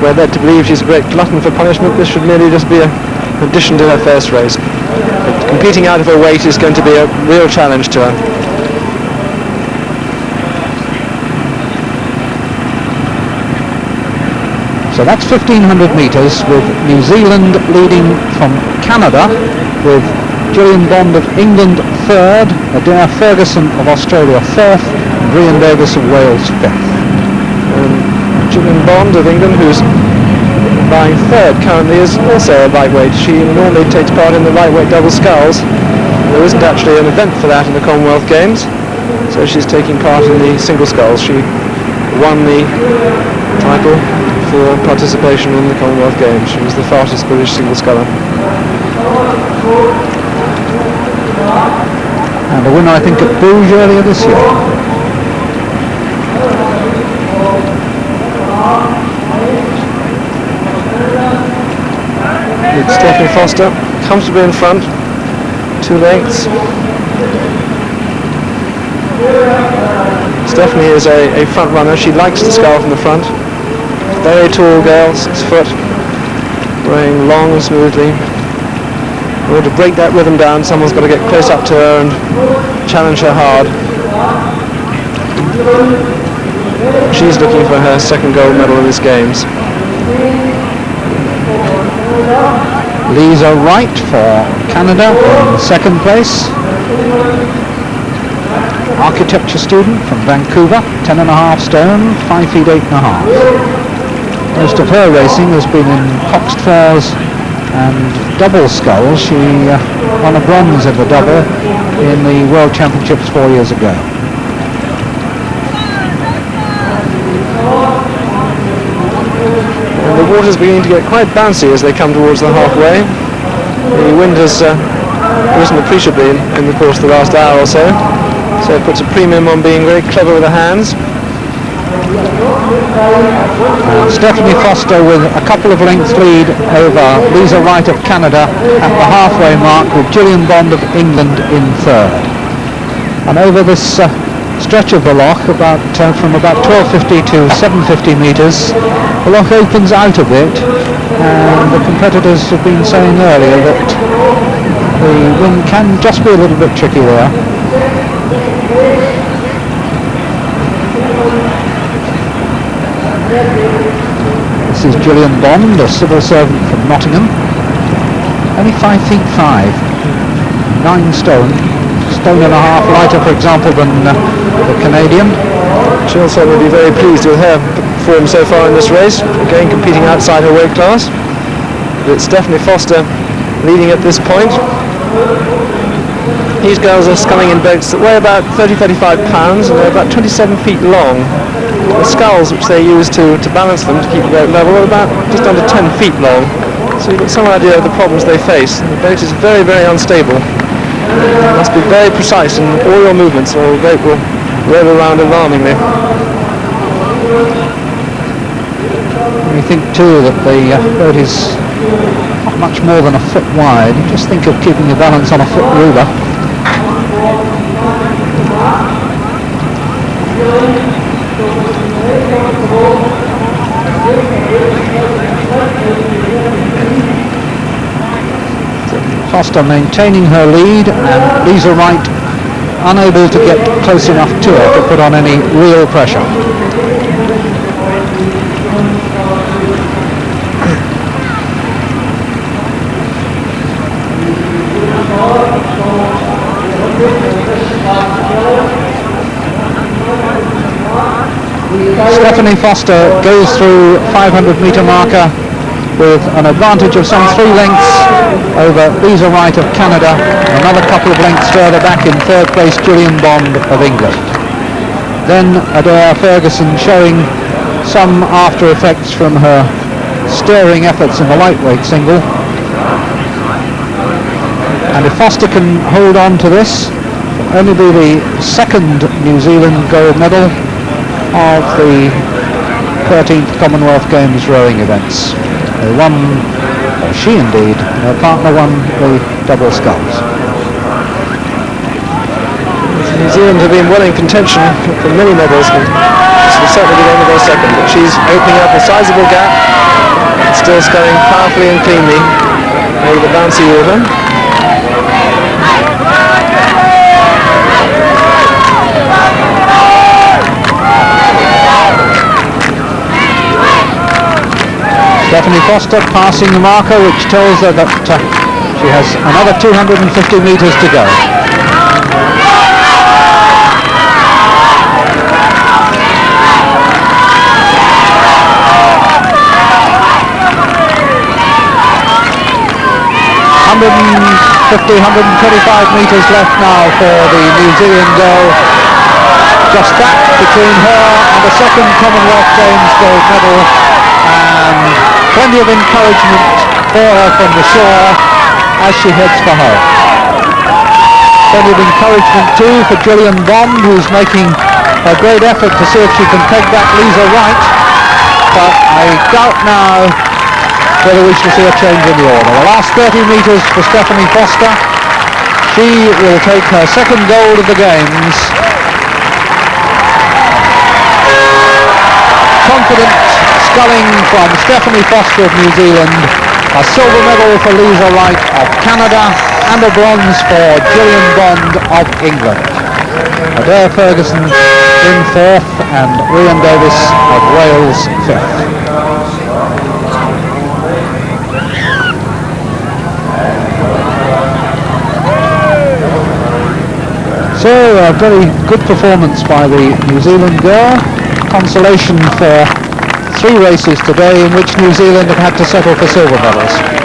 we're led to believe she's a great glutton for punishment. This should merely just be an addition to her first race. But competing out of her weight is going to be a real challenge to her. So that's 1,500 metres, with New Zealand leading from Canada, with Gillian Bond of England third, Adair Ferguson of Australia fourth, and Rhian Davies of Wales fifth. Gillian Bond of England, who's lying third currently, is also a lightweight. She normally takes part in the lightweight double sculls. There isn't actually an event for that in the Commonwealth Games, so she's taking part in the single sculls. She won the title for participation in the Commonwealth Games. She was the fastest British single sculler. And a winner, I think, at Bruges earlier this year. It's Stephanie Foster, comfortably in front, 2 lengths. Stephanie is a front runner. She likes to scull from the front. Very tall girl, 6 foot, rowing long and smoothly. In order to break that rhythm down, someone's got to get close up to her and challenge her hard. She's looking for her second gold medal in these games. Lisa Wright for Canada in second place. Architecture student from Vancouver, 10.5 stone, 5 feet 8.5. Most of her racing has been in coxed fairs and double sculls. She won a bronze in the double in the World Championships 4 years ago. And the water's beginning to get quite bouncy as they come towards the halfway. The wind has risen appreciably in the course of the last hour or so, so it puts a premium on being very clever with the hands. Stephanie Foster with a couple of lengths lead over Lisa Wright of Canada at the halfway mark, with Gillian Bond of England in third. And over this stretch of the loch, from about 1250 to 750 metres, the loch opens out a bit, and the competitors have been saying earlier that the wind can just be a little bit tricky there. This is Gillian Bond, a civil servant from Nottingham. Only 5 feet 5, 9 stone, stone and a half lighter, for example, than the Canadian. She'll certainly be very pleased with her form so far in this race, again competing outside her weight class. But it's Stephanie Foster leading at this point. These girls are sculling in boats that weigh about 30-35 pounds and they're about 27 feet long. The sculls which they use to balance them to keep the boat level are about just under 10 feet long. So you've got some idea of the problems they face. The boat is very, very unstable. You must be very precise in all your movements or the boat will roll around alarmingly. We think too that the boat is not much more than a foot wide. Just think of keeping your balance on a foot ruler. Foster maintaining her lead, and Lisa Wright unable to get close enough to her to put on any real pressure. Stephanie Foster goes through 500 metre marker with an advantage of some 3 lengths over Lisa Wright of Canada, another couple of lengths further back in third place Gillian Bond of England. Then Adair Ferguson showing some after effects from her stirring efforts in the lightweight single. And if Foster can hold on to this, it'll only be the second New Zealand gold medal of the 13th Commonwealth Games rowing events. They won, or she indeed, her partner won the double sculls. New Zealand have been well in contention for many medals. This will certainly be the end of her second, but she's opening up a sizable gap. Still sculling powerfully and cleanly over the bouncy water. Stephanie Foster passing the marker, which tells her that she has another 250 metres to go. $125 metres left now for the New Zealand girl. Just that between her and the second Commonwealth Games gold medal, and plenty of encouragement for her from the shore as she heads for home. Plenty of encouragement too for Gillian Bond, who's making a great effort to see if she can peg back Lisa Wright, but I doubt now whether we shall see a change in the order. The last 30 metres for Stephanie Foster. She will take her second gold of the Games. Confident sculling from Stephanie Foster of New Zealand, a silver medal for Lisa Wright of Canada, and a bronze for Gillian Bond of England. Adair Ferguson in fourth and Rhian Davies of Wales fifth. So a very good performance by the New Zealand girl. Consolation for 3 races today in which New Zealand have had to settle for silver medals.